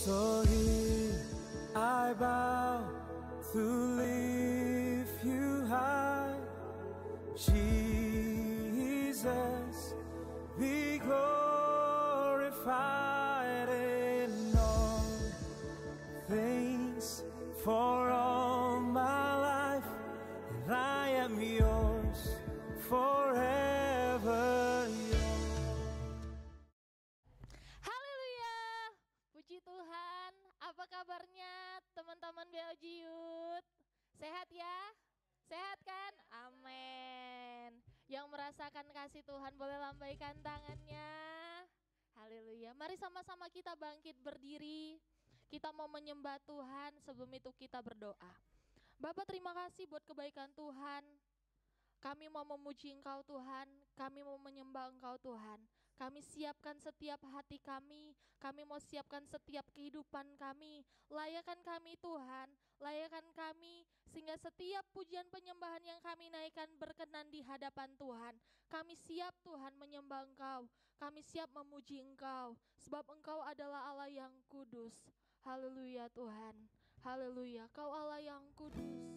So here I bow to lift you high, Jesus, be glorified in all things for all my life, and I am yours forever. Haleluya, puji Tuhan. Apa kabarnya teman-teman BOG Youth? Sehat ya? Sehat kan? Amin. Yang merasakan kasih Tuhan boleh lambaikan tangannya. Haleluya. Mari sama-sama kita bangkit berdiri. Kita mau menyembah Tuhan, sebelum itu kita berdoa. Bapa, terima kasih buat kebaikan Tuhan. Kami mau memuji Engkau Tuhan, kami mau menyembah Engkau Tuhan. Kami siapkan setiap hati kami mau siapkan setiap kehidupan kami. Layakan kami Tuhan, layakan kami sehingga setiap pujian penyembahan yang kami naikkan berkenan di hadapan Tuhan. Kami siap Tuhan menyembah Engkau, kami siap memuji Engkau, sebab Engkau adalah Allah yang kudus. Haleluya Tuhan, haleluya, Kau Allah yang kudus.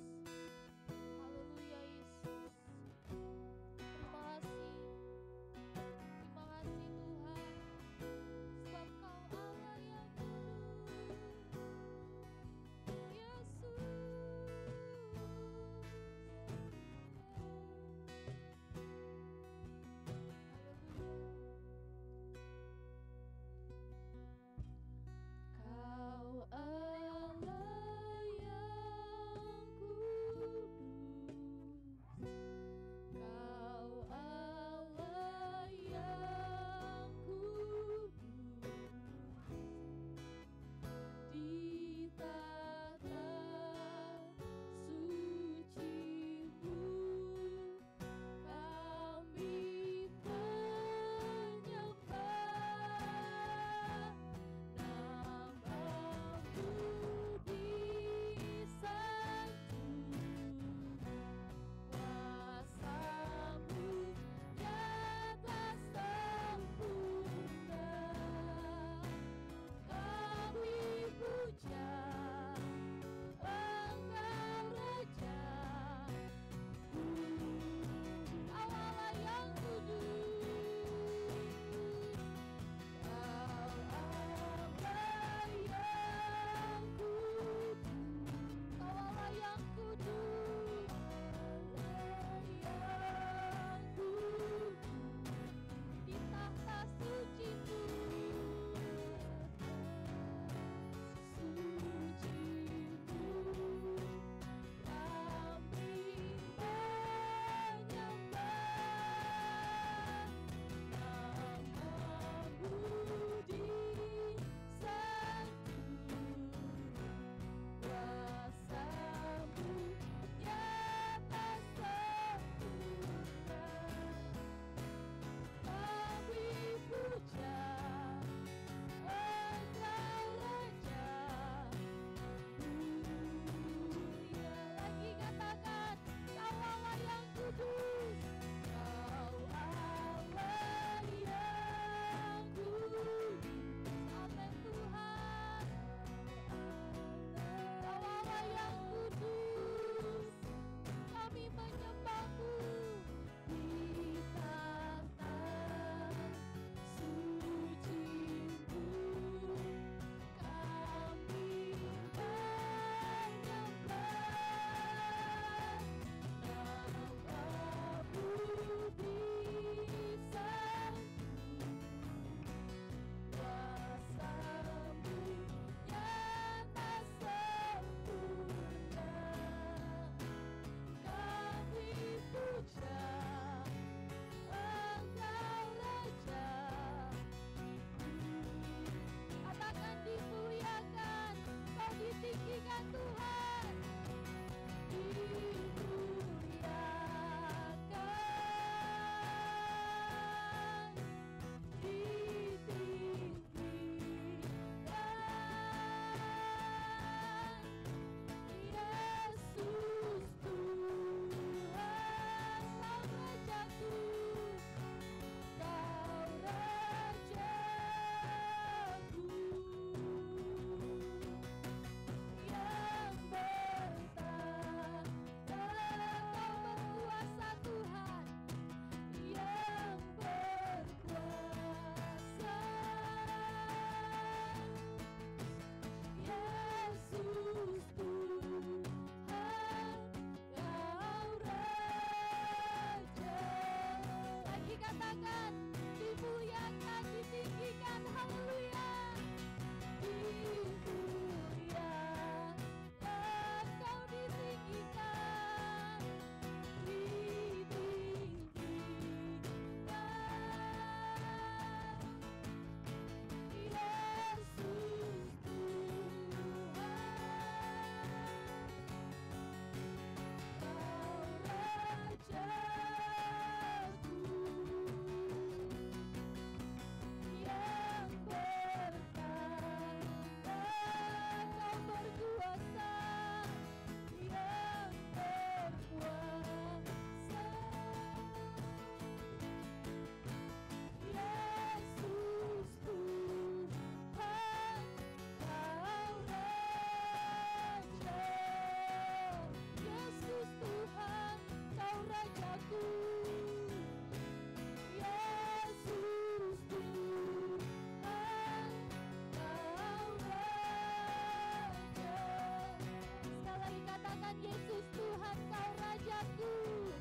Tuhan Yesus, Tuhan Kau Rajaku.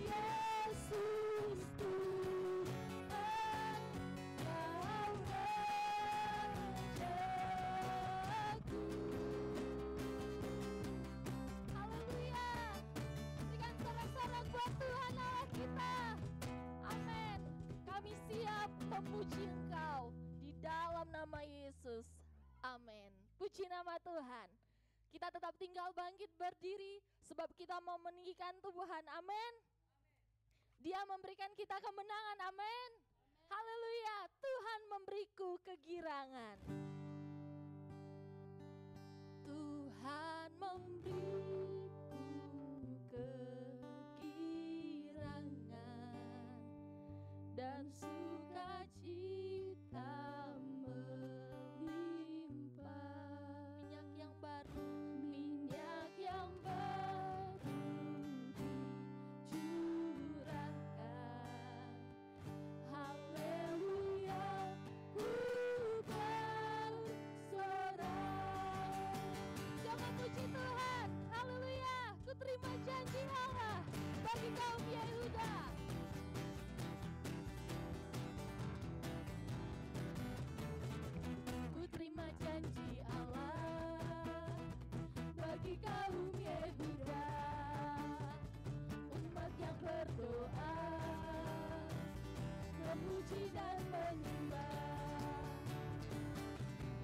Yesus Tuhan Kau Rajaku. Haleluya. Berikan sorak-sorak buat Tuhan Allah kita. Amin. Kami siap memuji Engkau di dalam nama Yesus. Amin. Puji nama Tuhan. Kita tetap tinggal bangkit berdiri sebab kita mau meninggikan Tuhan. Amin. Dia memberikan kita kemenangan. Amin. Haleluya. Tuhan memberiku kegirangan. Tuhan memberiku kegirangan dan sukacita melimpah. Minyak yang baru dicurahkan. Haleluya, ku bersorak. Jangan puji Tuhan. Haleluya, ku terima janji Allah bagi kaum Yehuda. Ku terima janji Allah bagi kaum Yehuda, umat yang berdoa, memuji dan menyembah.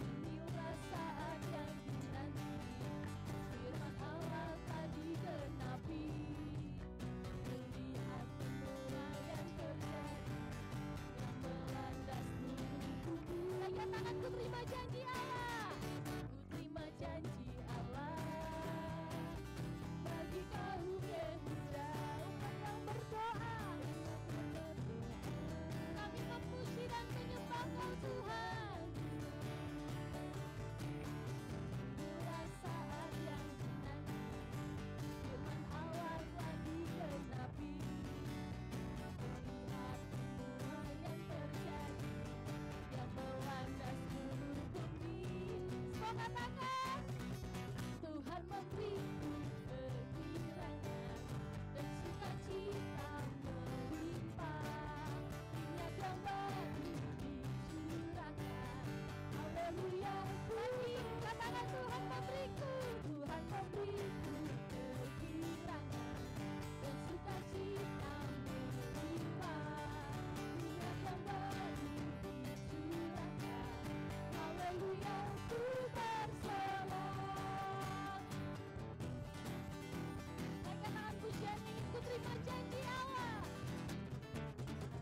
Inilah saat yang dinanti, firman Allah telah digenapi. Melihat semua yang terjadi, yang melanda seluruh bumi. Angkat tangan, ku terima janji Allah. Ku terima janji Allah bagi kaum Yehuda, umat yang berdoa. Kami memuji dan menyembah Kau Tuhan. Inilah saat yang dinanti, firman Allah telah digenapi. Melihat semua yang terjadi, yang melanda seluruh bumi. Semua katakan, Tuhan memberiku kegirangan dan sukacita melimpah. Minyak yang baru dicurahkan. Haleluya, lagi katakan Tuhan memberiku kegirangan dan sukacita melimpah. Minyak yang baru dicurahkan. Haleluya, ku bersorak. Angkat tangan pujian ini, ku terima janji Allah.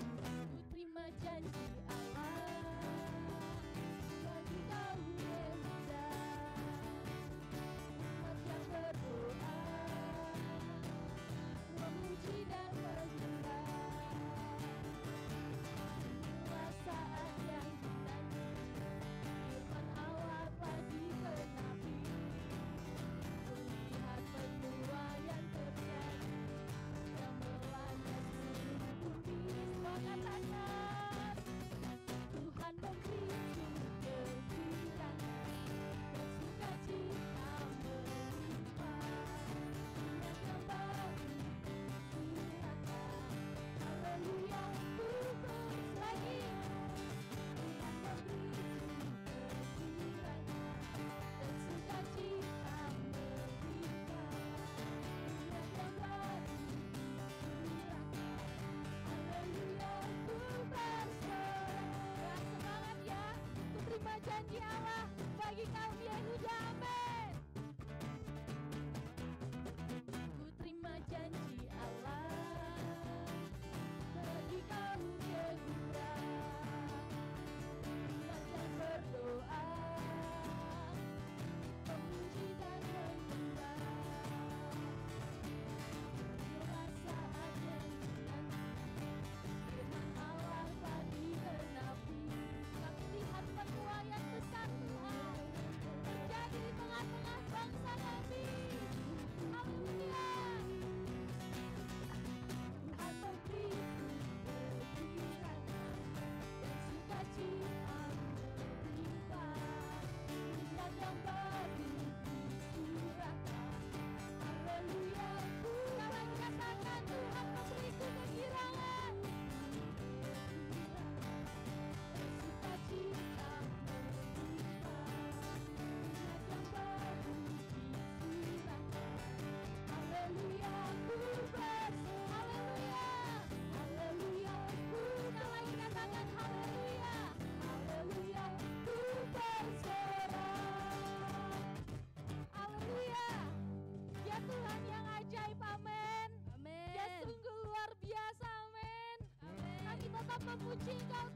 Ku terima janji Allah bagi kaum Yehuda, umat yang berdoa, memuji dan menyembah. Inilah saat yang dinanti, firman Allah telah digenapi. Melihat semua yang terjadi, yang melanda seluruh bumi. Semua katakan, Tuhan memberiku kegirangan dan sukacita melimpah. Minyak yang baru dicurahkan. Haleluya, ku lagi. Tuhan memberiku kegirangan dan sukacita melimpah. Minyak yang baru dicurahkan. Haleluya, ku bersorak. Semangat ya, ku terima janji Allah bagi kaum Yehuda. Amin. Ku terima janji Allah bagi kaum Yehuda, umat yang berdoa, memuji dan menyembah. Inilah saat yang dinanti, firman Allah telah digenapi. Kami lihat penuaian besar Tuhan terjadi Berikan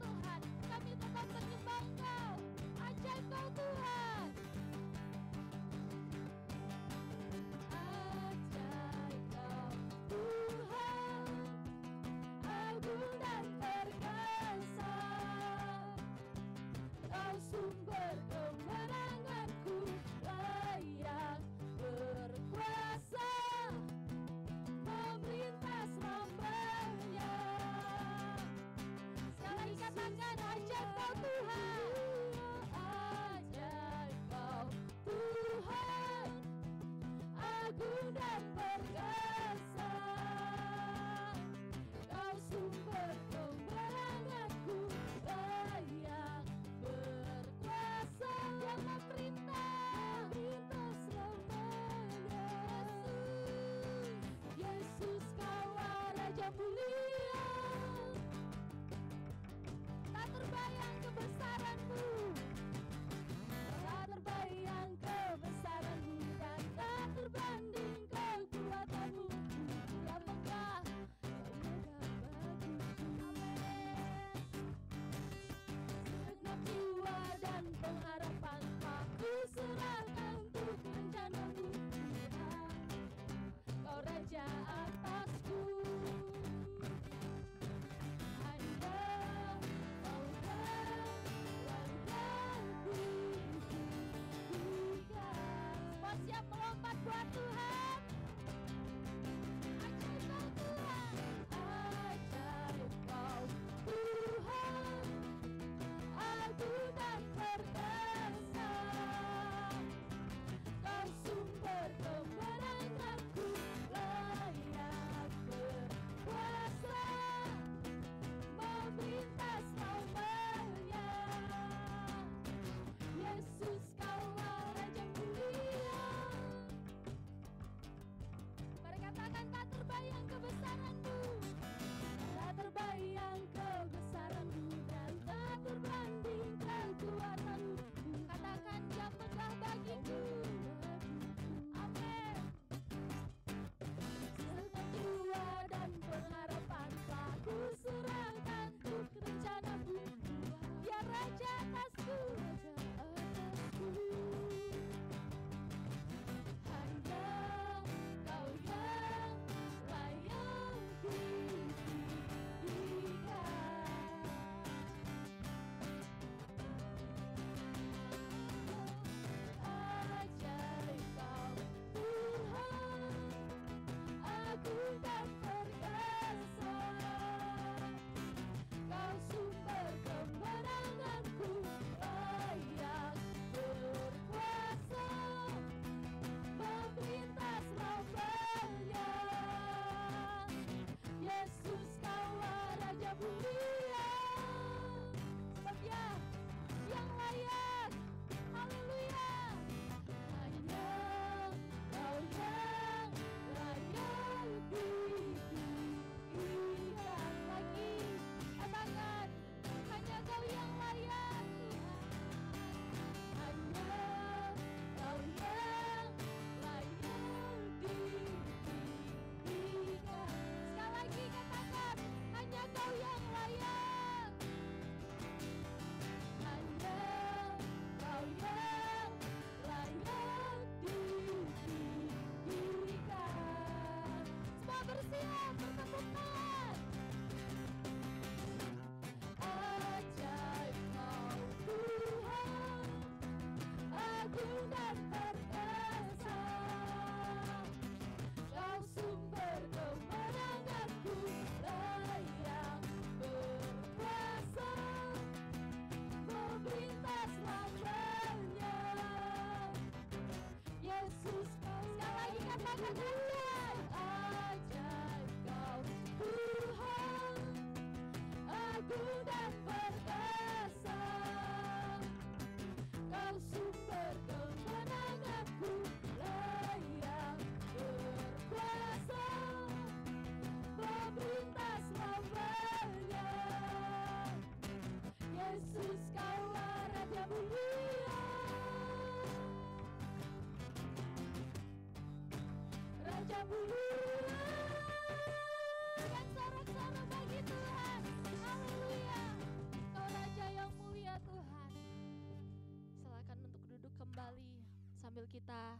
sorak-sorak bagi Tuhan. Haleluya. sambil kita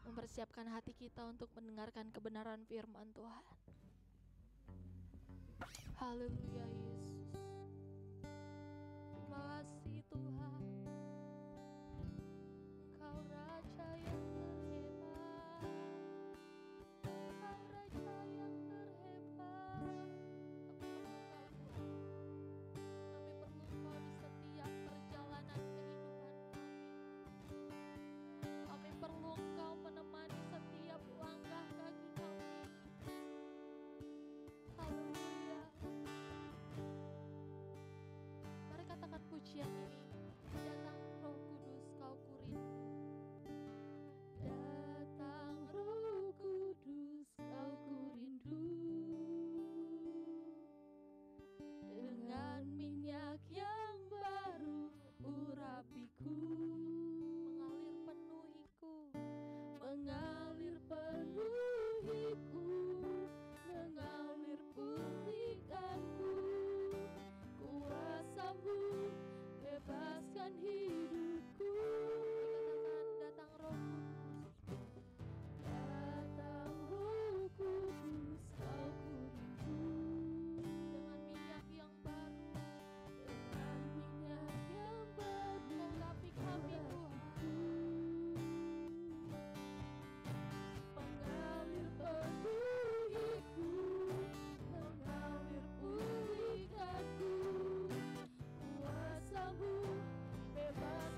mempersiapkan hati kita untuk mendengarkan kebenaran firman Tuhan. Haleluya Yesus. Terima kasih Tuhan. Engkau Raja yang terhebat. Engkau Raja yang terhebat. Kami perlu Engkau di setiap perjalanan kehidupan kami. Kami perlu Engkau menemani setiap langkah kaki kami. Haleluya. Mari katakan pujian ini. Datang Roh Kudus, Kau kurindu. Datang Roh Kudus, Kau kurindu. Dengan minyak yang baru urapiku. Mengalir penuhiku. Mengalir penuhiku. Mengalir pulihkanku. Kuasamu bebaskan hidupku. Katakan datang Roh Kudus. Datang Roh Kudus, Kau kurindu. Dengan minyak yang baru. Dengan minyak yang baru. Urapi kami Tuhan. Mengalir penuhiku. Mengalir pulihkanku. Kuasamu bebaskan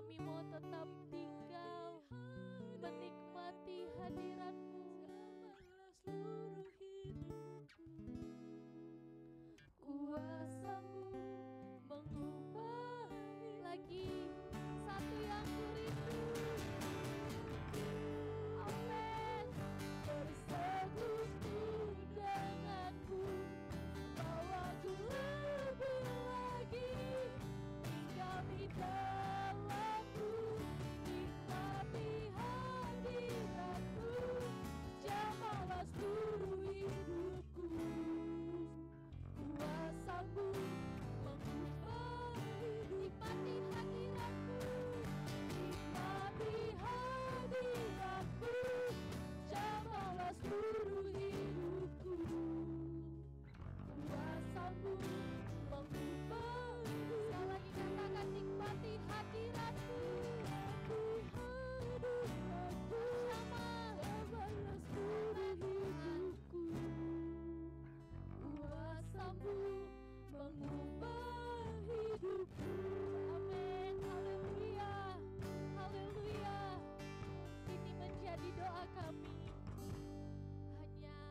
kami mau tetap tinggal menikmati hadirat-Mu. Seluruh hidupku, kuasa-Mu mengubah lagi satu yang ku rindu. Amin. Bersekutu denganmu, bawaku lebih lagi tinggal di dalammu, nikmati hadiratmu, jamalah seluruh hidupku. Kuasa-Mu mengubah hidup, nikmati hadiratmu, nikmati hadiratmu, jamalah seluruh hidupku. Kuasa-Mu mengubah hidup. Sekali lagi katakan nikmati hadiratmu, hadiratmu, jamalah seluruh hidupku. Kuasa-Mu mengubah hidupku. Amin. Haleluya. Haleluya. Ini menjadi doa kami. Hanya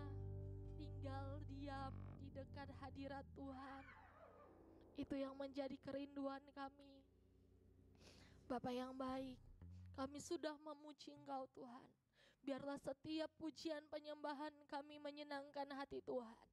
tinggal diam di dekat hadirat Tuhan. Itu yang menjadi kerinduan kami. Bapa yang baik, kami sudah memuji Engkau Tuhan. Biarlah setiap pujian penyembahan kami menyenangkan hati Tuhan.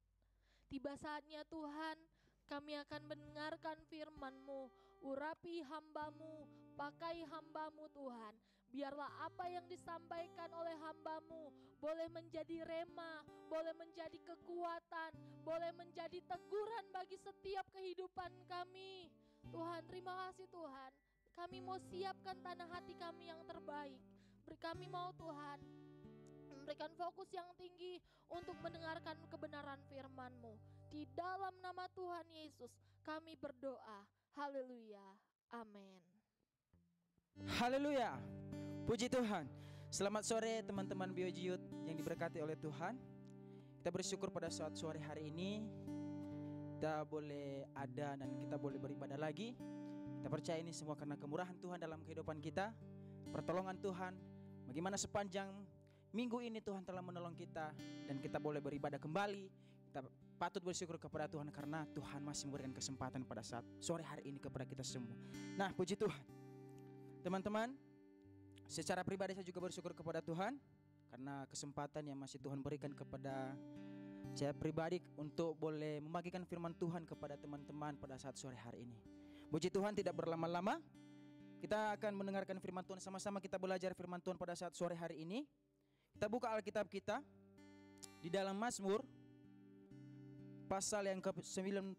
Tiba saatnya Tuhan, kami akan mendengarkan firman-Mu. Urapi hamba-Mu, pakai hamba-Mu Tuhan. Biarlah apa yang disampaikan oleh hamba-Mu boleh menjadi rema, boleh menjadi kekuatan, boleh menjadi teguran bagi setiap kehidupan kami. Tuhan, terima kasih Tuhan. Kami mau siapkan tanah hati kami yang terbaik. Kami mau Tuhan memberikan fokus yang tinggi untuk mendengarkan kebenaran firman-Mu. Di dalam nama Tuhan Yesus kami berdoa. Haleluya. Amin. Haleluya. Puji Tuhan. Selamat sore teman-teman BOG Youth yang diberkati oleh Tuhan. Kita bersyukur pada saat sore hari ini kita boleh ada dan kita boleh beribadah lagi. Kita percaya ini semua karena kemurahan Tuhan dalam kehidupan kita, pertolongan Tuhan. Bagaimana sepanjang minggu ini Tuhan telah menolong kita dan kita boleh beribadah kembali. Kita patut bersyukur kepada Tuhan karena Tuhan masih memberikan kesempatan pada saat sore hari ini kepada kita semua. Nah, puji Tuhan. Teman-teman, secara pribadi saya juga bersyukur kepada Tuhan karena kesempatan yang masih Tuhan berikan kepada saya pribadi untuk boleh membagikan firman Tuhan kepada teman-teman pada saat sore hari ini. Puji Tuhan, tidak berlama-lama kita akan mendengarkan firman Tuhan sama-sama. Kita belajar firman Tuhan pada saat sore hari ini. Kita buka Alkitab kita di dalam Mazmur pasal yang ke-91.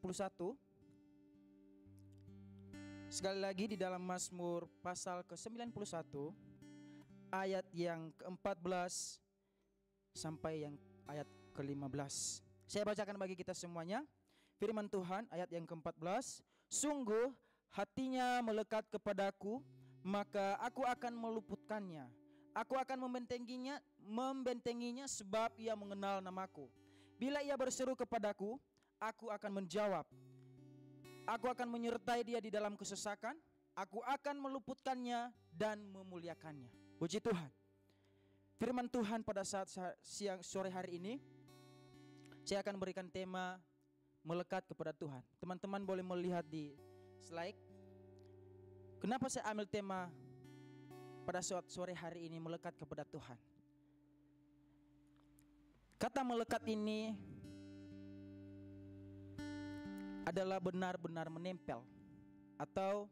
Sekali lagi di dalam Mazmur pasal ke-91 ayat yang ke-14 sampai yang ayat ke-15. Saya bacakan bagi kita semuanya. Firman Tuhan ayat yang ke-14. Sungguh hatinya melekat kepadaku, maka aku akan meluputkannya. Aku akan membentenginya sebab ia mengenal namaku. Bila ia berseru kepadaku, aku akan menjawab. Aku akan menyertai dia di dalam kesesakan. Aku akan meluputkannya dan memuliakannya. Puji Tuhan. Firman Tuhan pada saat sore hari ini, saya akan berikan tema melekat kepada Tuhan. Teman-teman boleh melihat di slide. Kenapa saya ambil tema pada saat sore hari ini melekat kepada Tuhan? Kata melekat ini adalah benar-benar menempel atau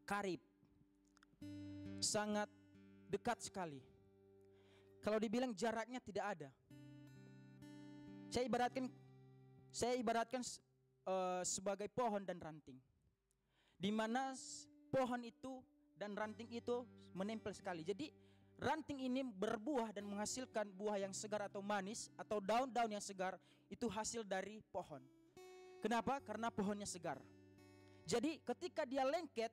karib, sangat dekat sekali. Kalau dibilang jaraknya tidak ada. Saya ibaratkan sebagai pohon dan ranting, di mana pohon itu dan ranting itu menempel sekali. Jadi ranting ini berbuah dan menghasilkan buah yang segar atau manis, atau daun-daun yang segar, itu hasil dari pohon. Kenapa? Karena pohonnya segar. Jadi ketika dia lengket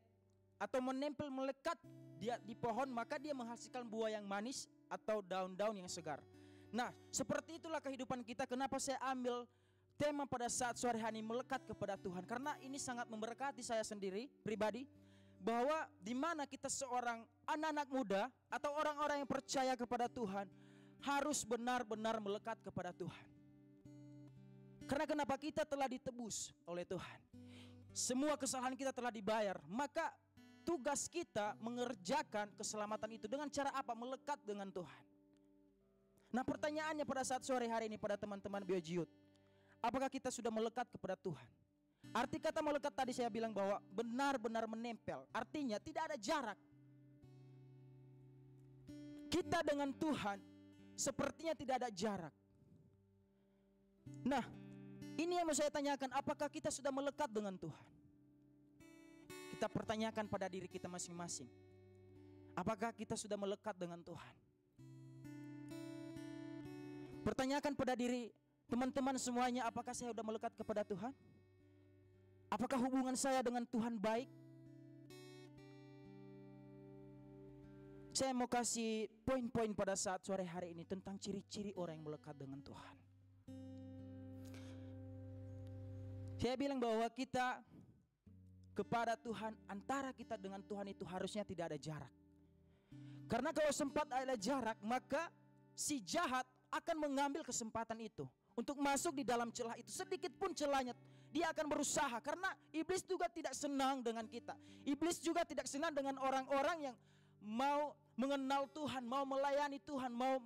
atau menempel melekat dia di pohon, maka dia menghasilkan buah yang manis atau daun-daun yang segar. Nah, seperti itulah kehidupan kita. Kenapa saya ambil tema pada saat sore hari ini melekat kepada Tuhan? Karena ini sangat memberkati saya sendiri pribadi. bahwa di mana kita seorang anak-anak muda atau orang-orang yang percaya kepada Tuhan harus benar-benar melekat kepada Tuhan. Karena kenapa? Kita telah ditebus oleh Tuhan. Semua kesalahan kita telah dibayar. Maka tugas kita mengerjakan keselamatan itu dengan cara apa? Melekat dengan Tuhan. Nah, pertanyaannya pada saat sore hari ini pada teman-teman Biojiut, apakah kita sudah melekat kepada Tuhan? Arti kata melekat tadi saya bilang bahwa benar-benar menempel. Artinya tidak ada jarak. Kita dengan Tuhan sepertinya tidak ada jarak. Nah, ini yang mau saya tanyakan, apakah kita sudah melekat dengan Tuhan? Kita pertanyakan pada diri kita masing-masing. Apakah kita sudah melekat dengan Tuhan? Pertanyakan pada diri teman-teman semuanya, apakah saya sudah melekat kepada Tuhan? Apakah hubungan saya dengan Tuhan baik? Saya mau kasih poin-poin pada saat sore hari ini tentang ciri-ciri orang yang melekat dengan Tuhan. Saya bilang bahwa kita kepada Tuhan, antara kita dengan Tuhan itu harusnya tidak ada jarak. Karena kalau sempat ada jarak, maka si jahat akan mengambil kesempatan itu untuk masuk di dalam celah itu. Sedikit pun celahnya dia akan berusaha, karena iblis juga tidak senang dengan kita. Iblis juga tidak senang dengan orang-orang yang mau mengenal Tuhan, mau melayani Tuhan, mau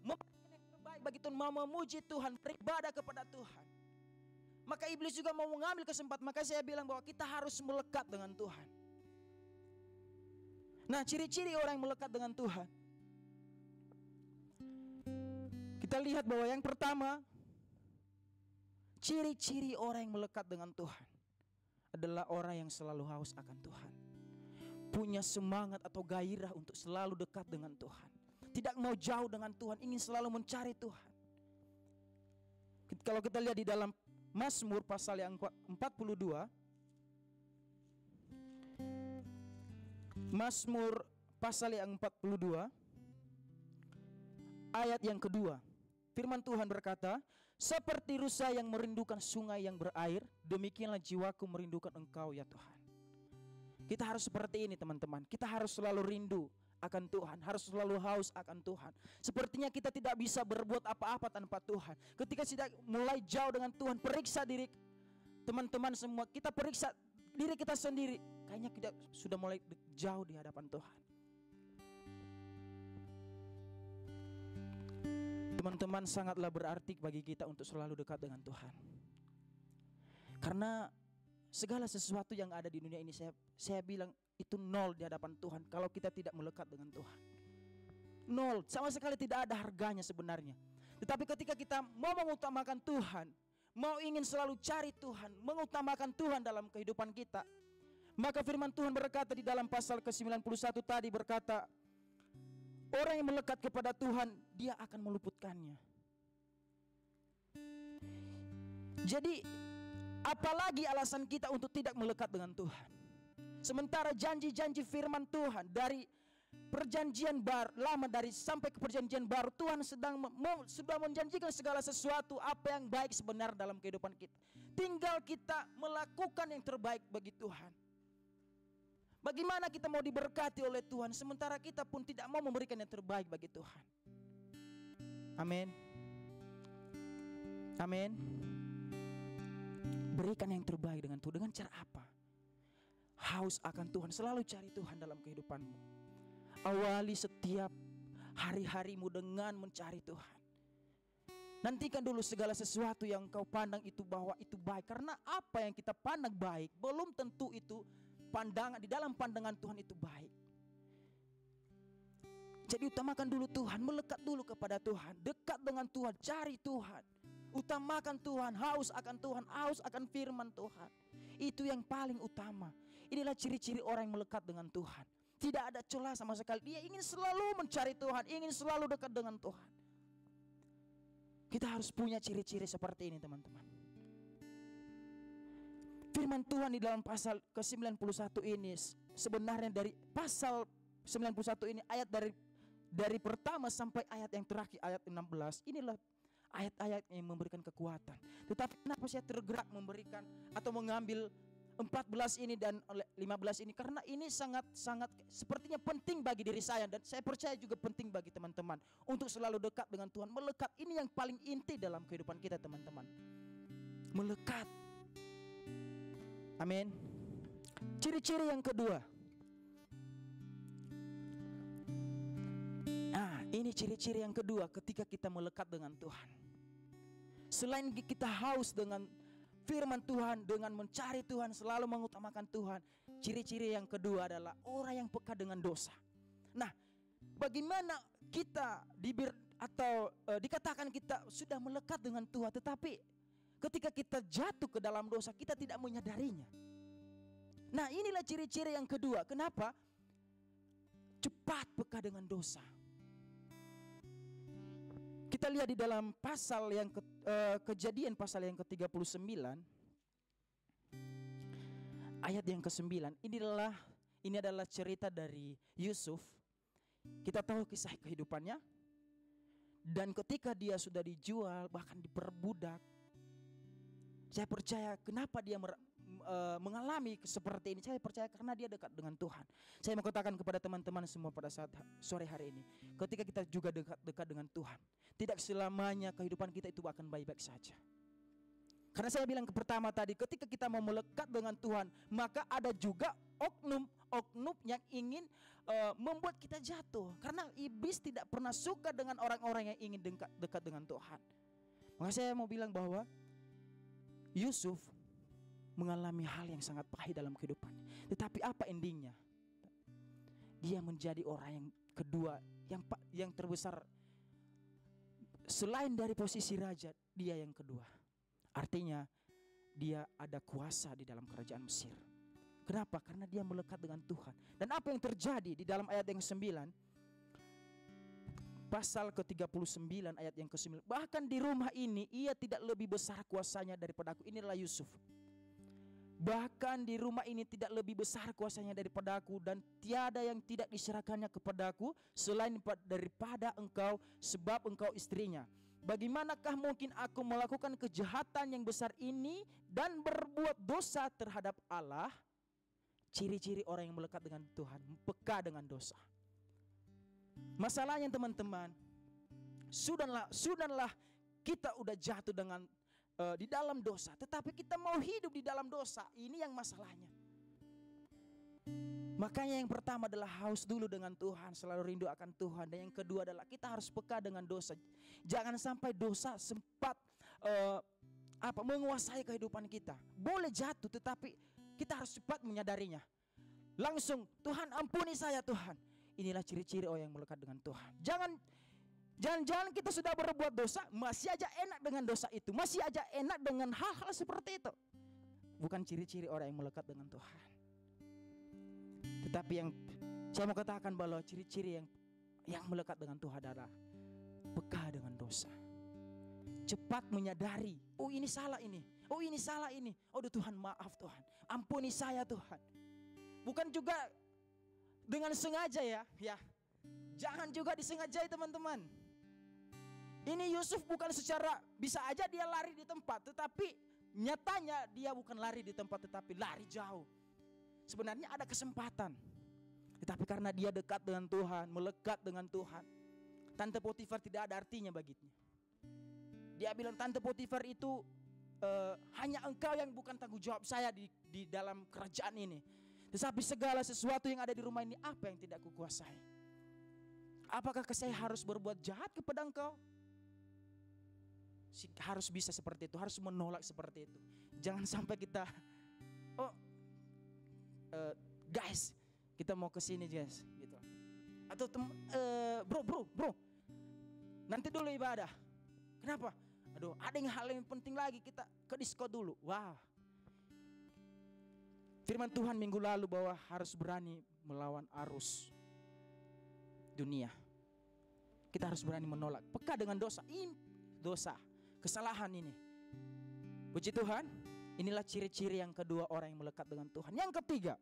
memperbaiki yang terbaik bagi Tuhan, mau memuji Tuhan, beribadah kepada Tuhan. Maka iblis juga mau mengambil kesempatan. Maka saya bilang bahwa kita harus melekat dengan Tuhan. Nah, ciri-ciri orang yang melekat dengan Tuhan, kita lihat bahwa yang pertama, ciri-ciri orang yang melekat dengan Tuhan adalah orang yang selalu haus akan Tuhan, punya semangat atau gairah untuk selalu dekat dengan Tuhan, tidak mau jauh dengan Tuhan, ingin selalu mencari Tuhan. Kalau kita lihat di dalam Mazmur pasal yang 42, Mazmur pasal yang 42 ayat yang kedua, firman Tuhan berkata, seperti rusa yang merindukan sungai yang berair, demikianlah jiwaku merindukan Engkau ya Tuhan. Kita harus seperti ini teman-teman. Kita harus selalu rindu akan Tuhan, harus selalu haus akan Tuhan. Sepertinya kita tidak bisa berbuat apa-apa tanpa Tuhan. Ketika sudah mulai jauh dengan Tuhan, periksa diri teman-teman semua. Kita periksa diri kita sendiri. Kayaknya kita sudah mulai jauh di hadapan Tuhan. Teman-teman, sangatlah berarti bagi kita untuk selalu dekat dengan Tuhan. Karena segala sesuatu yang ada di dunia ini, saya bilang itu nol di hadapan Tuhan kalau kita tidak melekat dengan Tuhan. Nol, sama sekali tidak ada harganya sebenarnya. Tetapi ketika kita mau mengutamakan Tuhan, mau ingin selalu cari Tuhan, mengutamakan Tuhan dalam kehidupan kita, maka firman Tuhan berkata di dalam pasal ke-91 tadi berkata, orang yang melekat kepada Tuhan, dia akan meluputkannya. Jadi apalagi alasan kita untuk tidak melekat dengan Tuhan? Sementara janji-janji firman Tuhan dari perjanjian lama dari sampai ke perjanjian baru, Tuhan sudah menjanjikan segala sesuatu apa yang baik sebenarnya dalam kehidupan kita. Tinggal kita melakukan yang terbaik bagi Tuhan. Bagaimana kita mau diberkati oleh Tuhan sementara kita pun tidak mau memberikan yang terbaik bagi Tuhan? Amin. Amin. Berikan yang terbaik dengan Tuhan. Dengan cara apa? Haus akan Tuhan, selalu cari Tuhan dalam kehidupanmu. Awali setiap hari-harimu dengan mencari Tuhan. Nantikan dulu segala sesuatu yang kau pandang itu bahwa itu baik. Karena apa yang kita pandang baik belum tentu itu pandangan di dalam pandangan Tuhan itu baik. Jadi utamakan dulu Tuhan, melekat dulu kepada Tuhan, dekat dengan Tuhan, cari Tuhan. Utamakan Tuhan, haus akan Tuhan, haus akan firman Tuhan. Itu yang paling utama. Inilah ciri-ciri orang yang melekat dengan Tuhan. Tidak ada celah sama sekali. Dia ingin selalu mencari Tuhan, ingin selalu dekat dengan Tuhan. Kita harus punya ciri-ciri seperti ini teman-teman. Firman Tuhan di dalam pasal ke-91 ini, sebenarnya dari pasal 91 ini ayat dari pertama sampai ayat yang terakhir, ayat 16, inilah ayat-ayat yang memberikan kekuatan. Tetapi kenapa saya tergerak memberikan atau mengambil 14 ini dan 15 ini, karena ini sangat sepertinya penting bagi diri saya, dan saya percaya juga penting bagi teman-teman untuk selalu dekat dengan Tuhan. Melekat ini yang paling inti dalam kehidupan kita, teman-teman. Melekat. Amin. Ciri-ciri yang kedua. Nah, ini ciri-ciri yang kedua ketika kita melekat dengan Tuhan. Selain kita haus dengan firman Tuhan, dengan mencari Tuhan, selalu mengutamakan Tuhan, ciri-ciri yang kedua adalah orang yang peka dengan dosa. Nah, bagaimana kita dikatakan kita sudah melekat dengan Tuhan, tetapi ketika kita jatuh ke dalam dosa, kita tidak menyadarinya. Nah, inilah ciri-ciri yang kedua. Kenapa? Cepat peka dengan dosa. Kita lihat di dalam pasal yang Kejadian pasal yang ke-39 ayat yang ke-9. Ini adalah cerita dari Yusuf. Kita tahu kisah kehidupannya. Dan ketika dia sudah dijual, bahkan diperbudak, saya percaya kenapa dia mengalami seperti ini. Saya percaya karena dia dekat dengan Tuhan. Saya mau katakan kepada teman-teman semua pada saat sore hari ini, ketika kita juga dekat dengan Tuhan, tidak selamanya kehidupan kita itu akan baik-baik saja. Karena saya bilang pertama tadi, ketika kita mau melekat dengan Tuhan, maka ada juga oknum yang ingin membuat kita jatuh. Karena iblis tidak pernah suka dengan orang-orang yang ingin dekat dengan Tuhan. Maka saya mau bilang bahwa Yusuf mengalami hal yang sangat pahit dalam kehidupannya. Tetapi apa endingnya? Dia menjadi orang yang kedua, yang terbesar. Selain dari posisi raja, dia yang kedua. Artinya dia ada kuasa di dalam kerajaan Mesir. Kenapa? Karena dia melekat dengan Tuhan. Dan apa yang terjadi di dalam ayat yang ke-9, pasal ke-39 ayat yang ke-9, bahkan di rumah ini ia tidak lebih besar kuasanya daripada aku. Inilah Yusuf. Bahkan di rumah ini tidak lebih besar kuasanya daripada aku, dan tiada yang tidak diserahkannya kepadaku selain daripada engkau, sebab engkau istrinya. Bagaimanakah mungkin aku melakukan kejahatan yang besar ini dan berbuat dosa terhadap Allah? Ciri-ciri orang yang melekat dengan Tuhan, peka dengan dosa. Masalahnya teman-teman, sudahlah kita udah jatuh di dalam dosa, tetapi kita mau hidup di dalam dosa. Ini yang masalahnya. Makanya yang pertama adalah haus dulu dengan Tuhan, selalu rindu akan Tuhan. Dan yang kedua adalah kita harus peka dengan dosa. Jangan sampai dosa sempat menguasai kehidupan kita. Boleh jatuh, tetapi kita harus cepat menyadarinya. Langsung, Tuhan ampuni saya Tuhan. Inilah ciri-ciri orang yang melekat dengan Tuhan. Jangan kita sudah berbuat dosa, masih aja enak dengan dosa itu, masih aja enak dengan hal-hal seperti itu. Bukan ciri-ciri orang yang melekat dengan Tuhan. Tetapi yang saya mau katakan bahwa ciri-ciri yang melekat dengan Tuhan adalah peka dengan dosa. Cepat menyadari, oh ini salah ini, oh ini salah ini. Oh Tuhan, maaf Tuhan, ampuni saya Tuhan. Bukan juga dengan sengaja ya. Jangan juga disengajai teman-teman. Ini Yusuf bukan secara, bisa aja dia lari di tempat, tetapi nyatanya dia bukan lari di tempat, tetapi lari jauh. Sebenarnya ada kesempatan, tetapi karena dia dekat dengan Tuhan, melekat dengan Tuhan, Tante Potifar tidak ada artinya baginya. Dia bilang, Tante Potifar itu hanya engkau yang bukan tanggung jawab saya di dalam kerajaan ini. Tetapi segala sesuatu yang ada di rumah ini, apa yang tidak kukuasai? Apakah saya harus berbuat jahat kepada engkau? Harus bisa seperti itu, harus menolak seperti itu. Jangan sampai kita, guys, kita mau ke sini guys, gitu. Atau bro, nanti dulu ibadah. Kenapa? Aduh, ada yang hal yang penting lagi, kita ke disko dulu. Wah. Firman Tuhan minggu lalu bahwa harus berani melawan arus dunia. Kita harus berani menolak, peka dengan dosa, kesalahan ini. Puji Tuhan, inilah ciri-ciri yang kedua orang yang melekat dengan Tuhan. Yang ketiga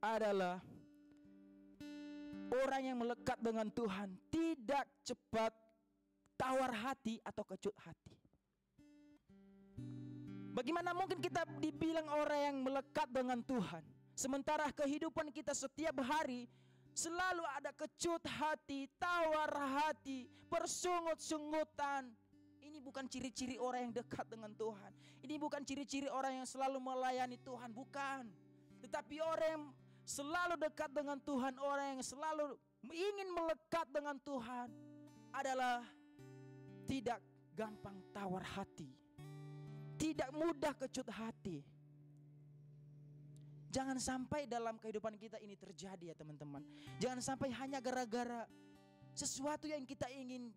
adalah orang yang melekat dengan Tuhan tidak cepat tawar hati atau kecut hati. Bagaimana mungkin kita dibilang orang yang melekat dengan Tuhan, sementara kehidupan kita setiap hari selalu ada kecut hati, tawar hati, persungut-sungutan. Ini bukan ciri-ciri orang yang dekat dengan Tuhan. Ini bukan ciri-ciri orang yang selalu melayani Tuhan, bukan. Tetapi orang yang selalu dekat dengan Tuhan, orang yang selalu ingin melekat dengan Tuhan adalah tidak gampang tawar hati, tidak mudah kecut hati. Jangan sampai dalam kehidupan kita ini terjadi ya teman-teman. Jangan sampai hanya gara-gara sesuatu yang kita ingin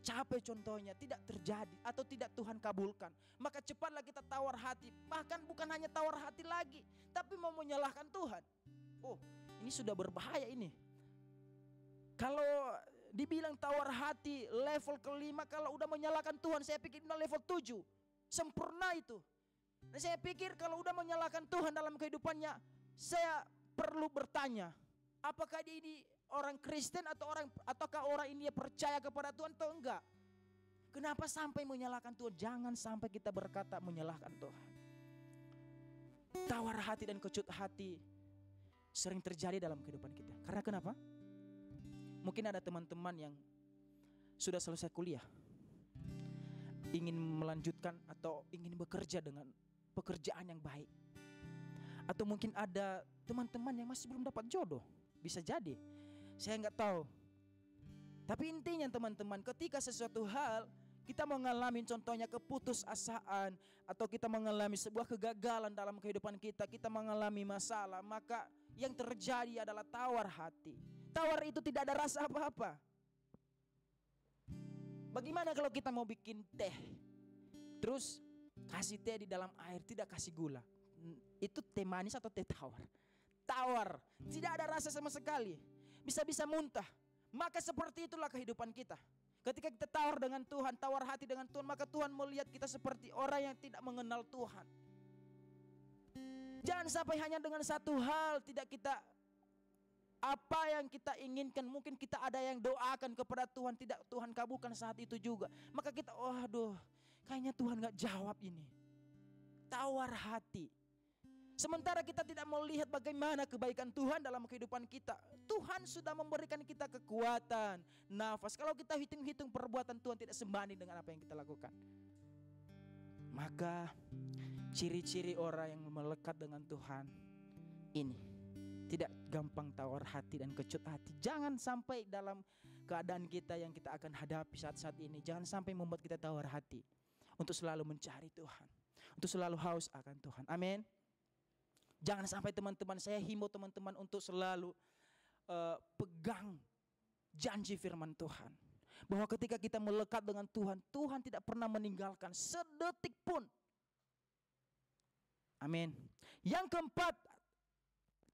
capai contohnya tidak terjadi atau tidak Tuhan kabulkan. Maka cepatlah kita tawar hati. Bahkan bukan hanya tawar hati lagi, tapi mau menyalahkan Tuhan. Oh, ini sudah berbahaya ini. Kalau dibilang tawar hati level kelima, kalau udah menyalahkan Tuhan, saya pikir udah level 7. Sempurna itu. Dan saya pikir kalau udah menyalahkan Tuhan dalam kehidupannya, saya perlu bertanya, apakah dia ini orang Kristen ataukah orang ini percaya kepada Tuhan atau enggak? Kenapa sampai menyalahkan Tuhan? Jangan sampai kita berkata menyalahkan Tuhan. Tawar hati dan kecut hati sering terjadi dalam kehidupan kita. Karena kenapa? Mungkin ada teman-teman yang sudah selesai kuliah, ingin melanjutkan atau ingin bekerja dengan pekerjaan yang baik. Atau mungkin ada teman-teman yang masih belum dapat jodoh. Bisa jadi, saya nggak tahu. Tapi intinya teman-teman, ketika sesuatu hal kita mengalami contohnya keputusasaan, atau kita mengalami sebuah kegagalan dalam kehidupan kita, kita mengalami masalah, maka yang terjadi adalah tawar hati. Tawar itu tidak ada rasa apa-apa. Bagaimana kalau kita mau bikin teh, terus kasih teh di dalam air, tidak kasih gula? Itu teh manis atau teh tawar? Tawar, tidak ada rasa sama sekali. Bisa-bisa muntah. Maka seperti itulah kehidupan kita. Ketika kita tawar dengan Tuhan, tawar hati dengan Tuhan, maka Tuhan melihat kita seperti orang yang tidak mengenal Tuhan. Jangan sampai hanya dengan satu hal tidak kita, apa yang kita inginkan, mungkin kita ada yang doakan kepada Tuhan, tidak Tuhan kabulkan saat itu juga. Maka kita, waduh, kayaknya Tuhan gak jawab ini. Tawar hati. Sementara kita tidak melihat bagaimana kebaikan Tuhan dalam kehidupan kita. Tuhan sudah memberikan kita kekuatan, nafas. Kalau kita hitung-hitung perbuatan Tuhan tidak sebanding dengan apa yang kita lakukan. Maka ciri-ciri orang yang melekat dengan Tuhan ini tidak gampang tawar hati dan kecut hati. Jangan sampai dalam keadaan kita yang kita akan hadapi saat-saat ini, jangan sampai membuat kita tawar hati untuk selalu mencari Tuhan, untuk selalu haus akan Tuhan. Amin. Jangan sampai teman-teman, saya himbau teman-teman untuk selalu pegang janji firman Tuhan. Bahwa ketika kita melekat dengan Tuhan, Tuhan tidak pernah meninggalkan sedetik pun. Amin. Yang keempat,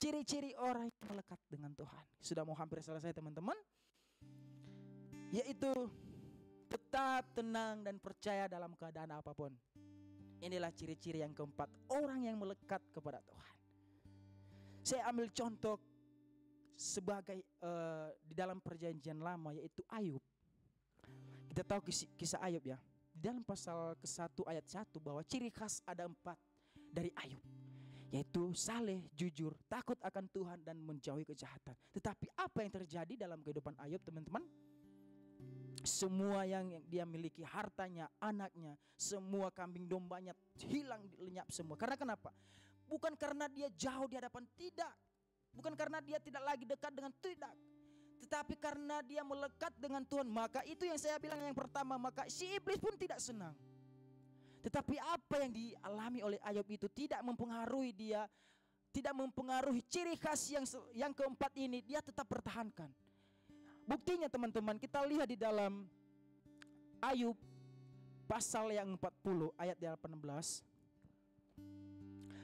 ciri-ciri orang yang melekat dengan Tuhan. Sudah mau hampir selesai teman-teman. Yaitu tetap tenang dan percaya dalam keadaan apapun. Inilah ciri-ciri yang keempat, orang yang melekat kepada Tuhan. Saya ambil contoh sebagai di dalam perjanjian lama, yaitu Ayub. Kita tahu kisah Ayub ya. Di dalam pasal ke-1 ayat 1 bahwa ciri khas ada 4 dari Ayub. Yaitu saleh, jujur, takut akan Tuhan dan menjauhi kejahatan. Tetapi apa yang terjadi dalam kehidupan Ayub teman-teman? Semua yang dia miliki, hartanya, anaknya, semua kambing dombanya hilang, lenyap semua. Karena kenapa? Bukan karena dia jauh di hadapan, tidak. Bukan karena dia tidak lagi dekat dengan, tidak. Tetapi karena dia melekat dengan Tuhan. Maka itu yang saya bilang yang pertama, maka si iblis pun tidak senang. Tetapi apa yang dialami oleh Ayub itu tidak mempengaruhi dia, tidak mempengaruhi ciri khas yang keempat ini, dia tetap pertahankan. Buktinya teman-teman, kita lihat di dalam Ayub pasal yang 40 ayat 18.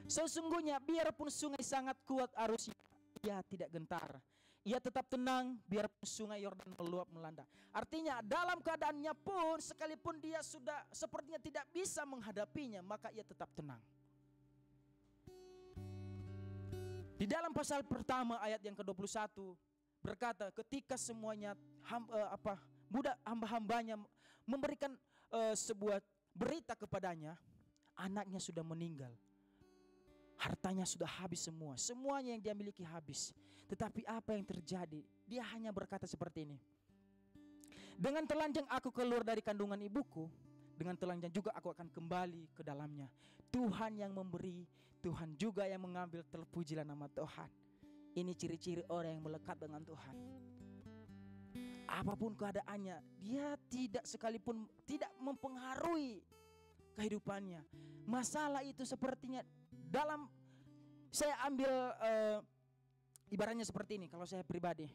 Sesungguhnya biarpun sungai sangat kuat arusnya, ia tidak gentar. Ia tetap tenang biarpun sungai Yordan meluap melanda. Artinya dalam keadaannya pun, sekalipun dia sudah sepertinya tidak bisa menghadapinya, maka ia tetap tenang. Di dalam pasal pertama ayat yang ke-21 berkata, ketika semuanya hamba-hambanya memberikan sebuah berita kepadanya, anaknya sudah meninggal. Hartanya sudah habis semua. Semuanya yang dia miliki habis. Tetapi apa yang terjadi? Dia hanya berkata seperti ini. Dengan telanjang aku keluar dari kandungan ibuku, dengan telanjang juga aku akan kembali ke dalamnya. Tuhan yang memberi, Tuhan juga yang mengambil, terpujilah nama Tuhan. Ini ciri-ciri orang yang melekat dengan Tuhan. Apapun keadaannya, dia tidak sekalipun tidak mempengaruhi kehidupannya. Masalah itu sepertinya dalam, saya ambil ibaratnya seperti ini. Kalau saya pribadi,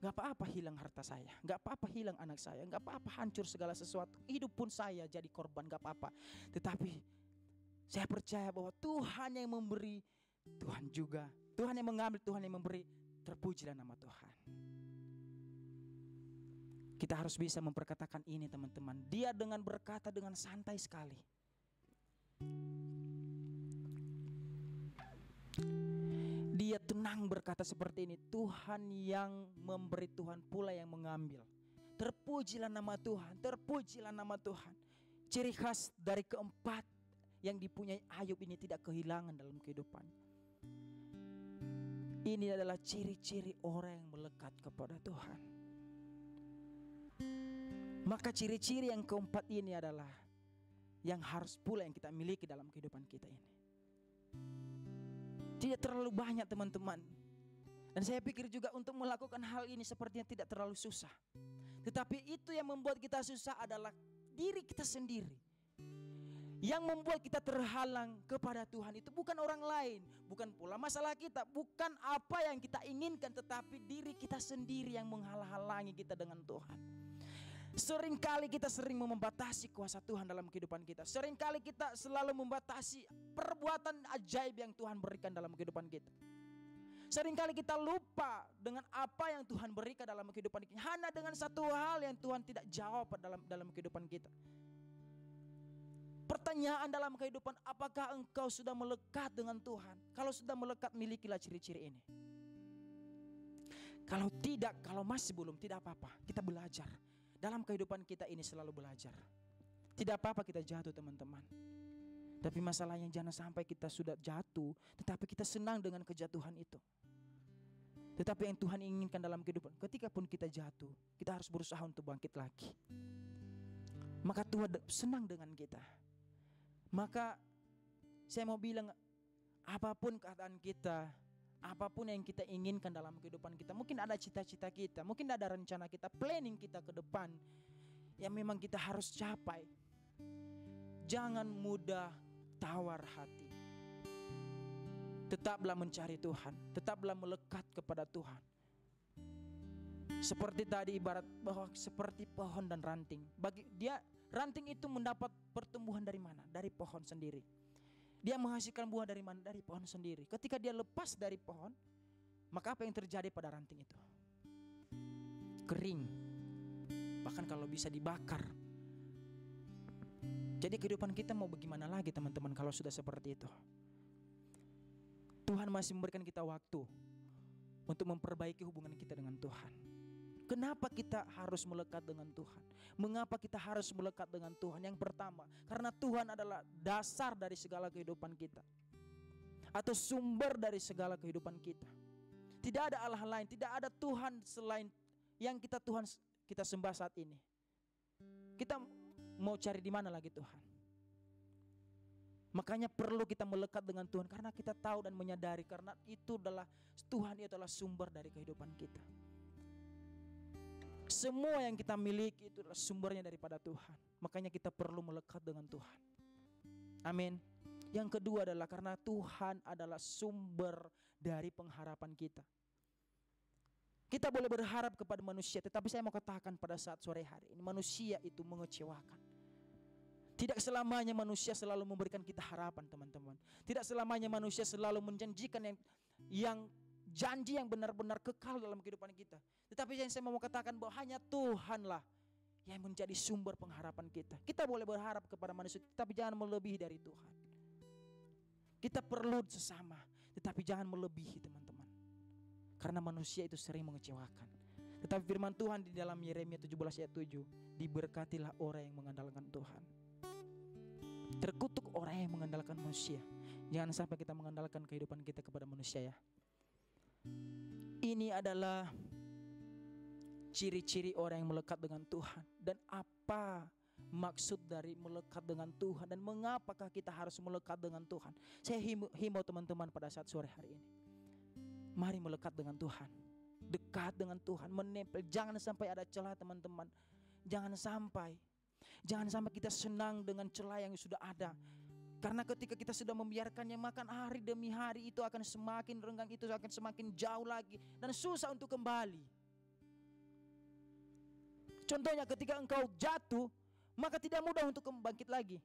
gak apa-apa hilang harta saya, gak apa-apa hilang anak saya, gak apa-apa hancur segala sesuatu, hidup pun saya jadi korban, gak apa-apa. Tetapi saya percaya bahwa Tuhan yang memberi, Tuhan yang mengambil, Tuhan yang memberi, terpujilah nama Tuhan. Kita harus bisa memperkatakan ini teman-teman. Dia dengan berkata dengan santai sekali. Dia tenang berkata seperti ini. Tuhan yang memberi, Tuhan pula yang mengambil. Terpujilah nama Tuhan, terpujilah nama Tuhan. Ciri khas dari keempat yang dipunyai Ayub ini tidak kehilangan dalam kehidupan. Ini adalah ciri-ciri orang yang melekat kepada Tuhan. Maka ciri-ciri yang keempat ini adalah yang harus pula yang kita miliki dalam kehidupan kita ini. Tidak terlalu banyak teman-teman. Dan saya pikir juga untuk melakukan hal ini sepertinya tidak terlalu susah. Tetapi itu yang membuat kita susah adalah diri kita sendiri. Yang membuat kita terhalang kepada Tuhan itu bukan orang lain, bukan pula masalah kita, bukan apa yang kita inginkan, tetapi diri kita sendiri yang menghalang-halangi kita dengan Tuhan. Seringkali kita sering membatasi kuasa Tuhan dalam kehidupan kita. Seringkali kita selalu membatasi perbuatan ajaib yang Tuhan berikan dalam kehidupan kita. Seringkali kita lupa dengan apa yang Tuhan berikan dalam kehidupan kita, hanya dengan satu hal yang Tuhan tidak jawab dalam kehidupan kita. Pertanyaan dalam kehidupan, apakah engkau sudah melekat dengan Tuhan? Kalau sudah melekat, milikilah ciri-ciri ini. Kalau tidak, kalau masih belum, tidak apa-apa. Kita belajar. Dalam kehidupan kita ini selalu belajar. Tidak apa-apa kita jatuh teman-teman. Tapi masalahnya jangan sampai kita sudah jatuh, tetapi kita senang dengan kejatuhan itu. Tetapi yang Tuhan inginkan dalam kehidupan, ketika pun kita jatuh, kita harus berusaha untuk bangkit lagi. Maka Tuhan senang dengan kita. Maka saya mau bilang, apapun keadaan kita, apapun yang kita inginkan dalam kehidupan kita, mungkin ada cita-cita kita, mungkin ada rencana kita, planning kita ke depan yang memang kita harus capai. Jangan mudah tawar hati. Tetaplah mencari Tuhan, tetaplah melekat kepada Tuhan. Seperti tadi ibarat bahwa seperti pohon dan ranting. Bagi dia, ranting itu mendapat pertumbuhan dari mana? Dari pohon sendiri. Dia menghasilkan buah dari mana? Dari pohon sendiri. Ketika dia lepas dari pohon, maka apa yang terjadi pada ranting itu? Kering. Bahkan kalau bisa dibakar. Jadi kehidupan kita mau bagaimana lagi teman-teman kalau sudah seperti itu? Tuhan masih memberikan kita waktu untuk memperbaiki hubungan kita dengan Tuhan. Kenapa kita harus melekat dengan Tuhan? Mengapa kita harus melekat dengan Tuhan? Yang pertama, karena Tuhan adalah dasar dari segala kehidupan kita, atau sumber dari segala kehidupan kita. Tidak ada Allah lain, tidak ada Tuhan selain yang kita sembah saat ini. Kita mau cari di mana lagi Tuhan? Makanya perlu kita melekat dengan Tuhan, karena kita tahu dan menyadari karena itu adalah Tuhan, itu adalah sumber dari kehidupan kita. Semua yang kita miliki itu adalah sumbernya daripada Tuhan. Makanya kita perlu melekat dengan Tuhan. Amin. Yang kedua adalah karena Tuhan adalah sumber dari pengharapan kita. Kita boleh berharap kepada manusia, tetapi saya mau katakan pada saat sore hari ini, manusia itu mengecewakan. Tidak selamanya manusia selalu memberikan kita harapan teman-teman. Tidak selamanya manusia selalu menjanjikan yang janji yang benar-benar kekal dalam kehidupan kita. Tetapi yang saya mau katakan bahwa hanya Tuhanlah yang menjadi sumber pengharapan kita. Kita boleh berharap kepada manusia, tetapi jangan melebihi dari Tuhan. Kita perlu sesama, tetapi jangan melebihi teman-teman. Karena manusia itu sering mengecewakan. Tetapi firman Tuhan di dalam Yeremia 17 ayat 7, diberkatilah orang yang mengandalkan Tuhan. Terkutuk orang yang mengandalkan manusia. Jangan sampai kita mengandalkan kehidupan kita kepada manusia ya. Ini adalah ciri-ciri orang yang melekat dengan Tuhan. Dan apa maksud dari melekat dengan Tuhan, dan mengapakah kita harus melekat dengan Tuhan? Saya himbau teman-teman pada saat sore hari ini, mari melekat dengan Tuhan, dekat dengan Tuhan, menempel. Jangan sampai ada celah teman-teman. Jangan sampai kita senang dengan celah yang sudah ada. Karena ketika kita sudah membiarkannya makan hari demi hari, itu akan semakin renggang, itu akan semakin jauh lagi dan susah untuk kembali. Contohnya ketika engkau jatuh, maka tidak mudah untuk bangkit lagi.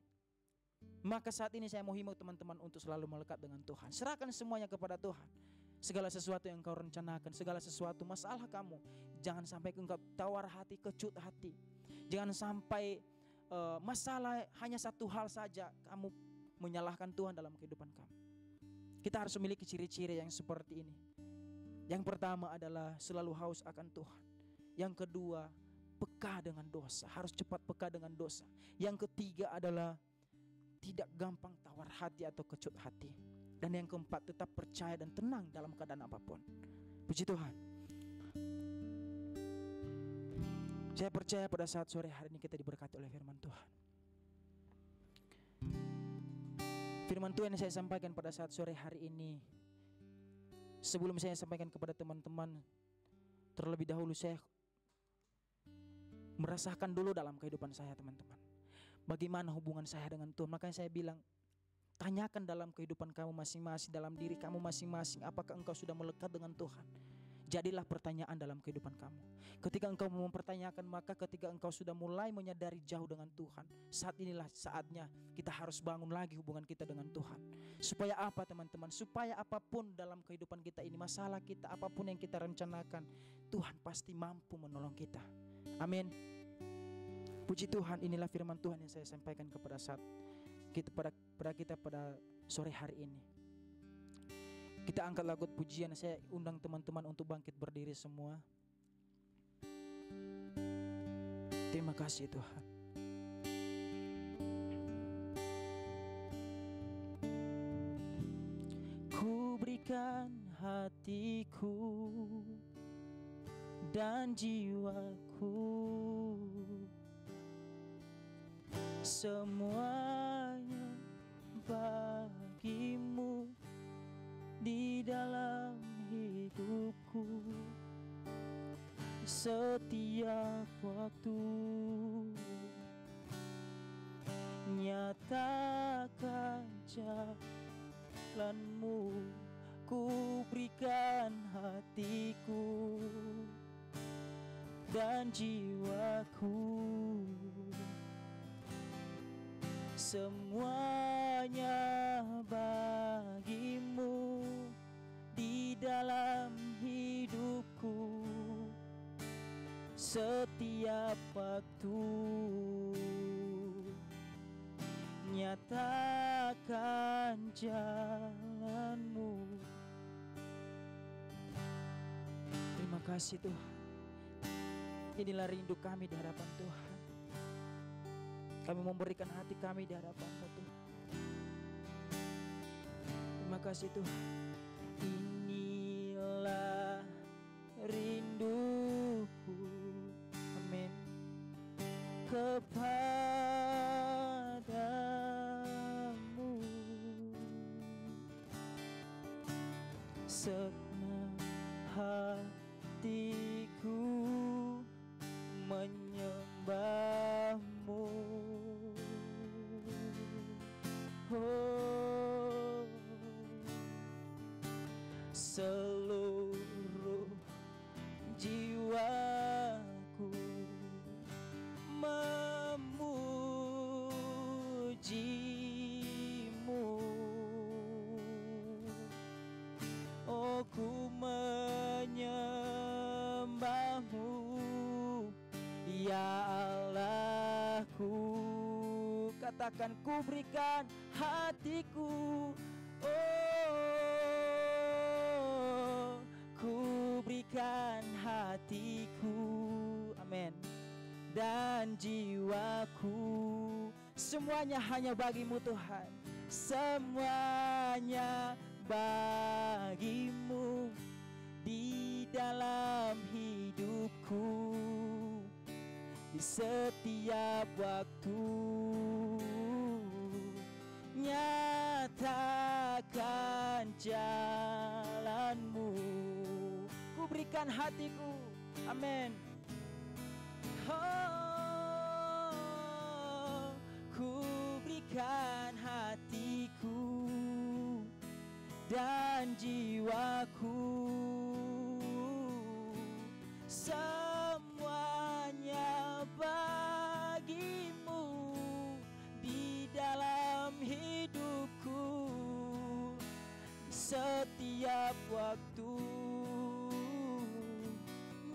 Maka saat ini saya mau himbau teman-teman untuk selalu melekat dengan Tuhan. Serahkan semuanya kepada Tuhan. Segala sesuatu yang engkau rencanakan, segala sesuatu masalah kamu, jangan sampai engkau tawar hati, kecut hati. Jangan sampai masalah hanya satu hal saja kamu menyalahkan Tuhan dalam kehidupan kamu. Kita harus memiliki ciri-ciri yang seperti ini. Yang pertama adalah selalu haus akan Tuhan. Yang kedua, peka dengan dosa, harus cepat peka dengan dosa. Yang ketiga adalah tidak gampang tawar hati atau kecut hati. Dan yang keempat, tetap percaya dan tenang dalam keadaan apapun. Puji Tuhan. Saya percaya pada saat sore hari ini kita diberkati oleh firman Tuhan. Firman Tuhan yang saya sampaikan pada saat sore hari ini, sebelum saya sampaikan kepada teman-teman, terlebih dahulu saya merasakan dulu dalam kehidupan saya teman-teman, bagaimana hubungan saya dengan Tuhan. Makanya saya bilang, tanyakan dalam kehidupan kamu masing-masing, dalam diri kamu masing-masing, apakah engkau sudah melekat dengan Tuhan. Jadilah pertanyaan dalam kehidupan kamu. Ketika engkau mempertanyakan, maka ketika engkau sudah mulai menyadari jauh dengan Tuhan, saat inilah saatnya kita harus bangun lagi hubungan kita dengan Tuhan. Supaya apa teman-teman? Supaya apapun dalam kehidupan kita ini, masalah kita, apapun yang kita rencanakan, Tuhan pasti mampu menolong kita. Amin. Puji Tuhan, inilah firman Tuhan yang saya sampaikan kepada saat kita pada sore hari ini. Kita angkat lagu pujian. Saya undang teman-teman untuk bangkit berdiri semua. Terima kasih Tuhan. Ku berikan hatiku dan jiwaku, semuanya bagimu di dalam hidupku. Setiap waktu nyatakan jalanmu, ku berikan hatiku dan jiwaku, semuanya bagimu di dalam hidupku. Setiap waktu nyatakan jalanmu. Terima kasih Tuhan. Inilah rindu kami di hadapan Tuhan. Kami memberikan hati kami di hadapan-Mu Tuhan. Terima kasih Tuhan. Inilah rinduku, amin, kepadamu. Senang hatiku menyembahmu. Oh, seluruh jiwaku memujimu. Oh, ku menyembahmu, ya Allahku. Katakan, ku berikan hatiku, oh, ku berikan hatiku, amin, dan jiwaku, Semuanya hanya bagimu Tuhan. Semuanya bagimu di dalam hidupku, di setiap waktu. Nyatakan jalanmu, ku berikan hatiku. Amin. Oh, ku berikan hatiku dan jiwaku, semuanya bagimu di dalam hidupku, setiap waktu.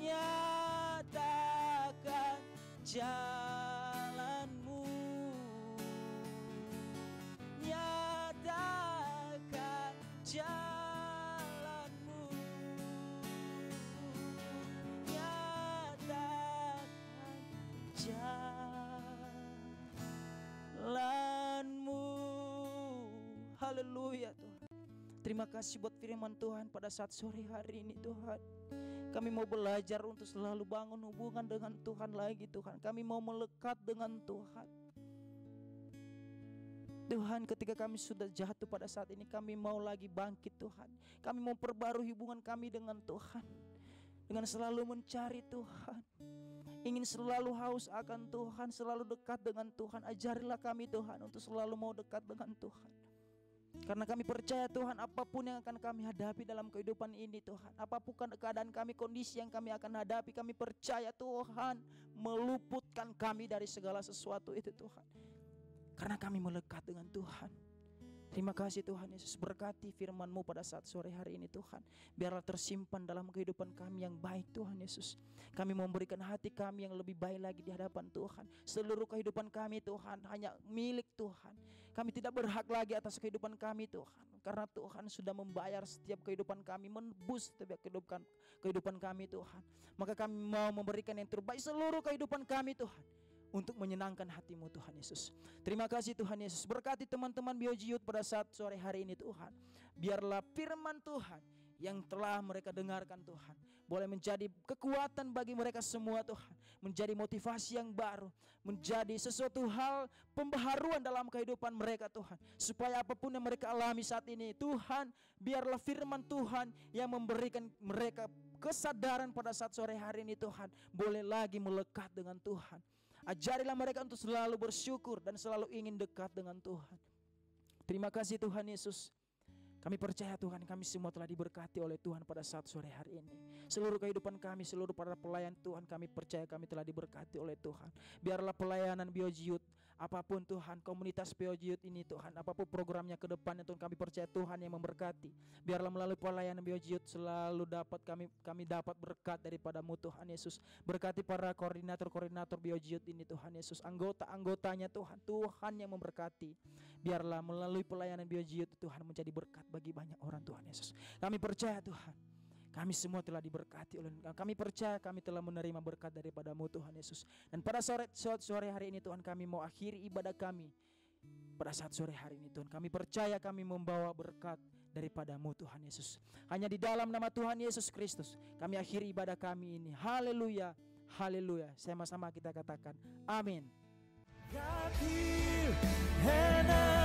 Nyatakan jalanmu, nyatakan jalanmu, nyatakan jalanmu. Haleluya Tuhan. Terima kasih buat firman Tuhan pada saat sore hari ini Tuhan. Kami mau belajar untuk selalu bangun hubungan dengan Tuhan lagi Tuhan. Kami mau melekat dengan Tuhan. Tuhan, ketika kami sudah jatuh pada saat ini, kami mau lagi bangkit Tuhan. Kami mau perbarui hubungan kami dengan Tuhan, dengan selalu mencari Tuhan, ingin selalu haus akan Tuhan, selalu dekat dengan Tuhan. Ajarilah kami Tuhan untuk selalu mau dekat dengan Tuhan. Karena kami percaya Tuhan, apapun yang akan kami hadapi dalam kehidupan ini Tuhan, apapun keadaan kami, kondisi yang kami akan hadapi, kami percaya Tuhan meluputkan kami dari segala sesuatu itu Tuhan. Karena kami melekat dengan Tuhan. Terima kasih Tuhan Yesus, berkati firman-Mu pada saat sore hari ini Tuhan. Biarlah tersimpan dalam kehidupan kami yang baik Tuhan Yesus. Kami memberikan hati kami yang lebih baik lagi di hadapan Tuhan. Seluruh kehidupan kami Tuhan hanya milik Tuhan. Kami tidak berhak lagi atas kehidupan kami Tuhan. Karena Tuhan sudah membayar setiap kehidupan kami, menebus setiap kehidupan kami Tuhan. Maka kami mau memberikan yang terbaik seluruh kehidupan kami Tuhan, untuk menyenangkan hati-Mu Tuhan Yesus. Terima kasih Tuhan Yesus. Berkati teman-teman Bioji Youth pada saat sore hari ini Tuhan. Biarlah firman Tuhan yang telah mereka dengarkan Tuhan boleh menjadi kekuatan bagi mereka semua Tuhan. Menjadi motivasi yang baru, menjadi sesuatu hal pembaharuan dalam kehidupan mereka Tuhan. Supaya apapun yang mereka alami saat ini Tuhan, biarlah firman Tuhan yang memberikan mereka kesadaran pada saat sore hari ini Tuhan, boleh lagi melekat dengan Tuhan. Ajarilah mereka untuk selalu bersyukur dan selalu ingin dekat dengan Tuhan. Terima kasih Tuhan Yesus. Kami percaya Tuhan, kami semua telah diberkati oleh Tuhan pada saat sore hari ini. Seluruh kehidupan kami, seluruh para pelayan Tuhan, kami percaya kami telah diberkati oleh Tuhan. Biarlah pelayanan Bioji Youth, apapun Tuhan, komunitas Bioji Youth ini Tuhan, apapun programnya ke depannya Tuhan, kami percaya Tuhan yang memberkati. Biarlah melalui pelayanan Bioji Youth selalu dapat kami dapat berkat daripada-Mu Tuhan Yesus. Berkati para koordinator-koordinator Bioji Youth ini Tuhan Yesus, anggota-anggotanya Tuhan, Tuhan yang memberkati. Biarlah melalui pelayanan Bioji Youth Tuhan menjadi berkat bagi banyak orang Tuhan Yesus. Kami percaya Tuhan, kami semua telah diberkati oleh Engkau. Kami percaya kami telah menerima berkat daripada-Mu Tuhan Yesus. Dan pada sore hari ini Tuhan, kami mau akhiri ibadah kami pada saat sore hari ini Tuhan. Kami percaya kami membawa berkat daripada-Mu Tuhan Yesus. Hanya di dalam nama Tuhan Yesus Kristus kami akhiri ibadah kami ini. Haleluya, haleluya. Sama-sama kita katakan amin. God here and I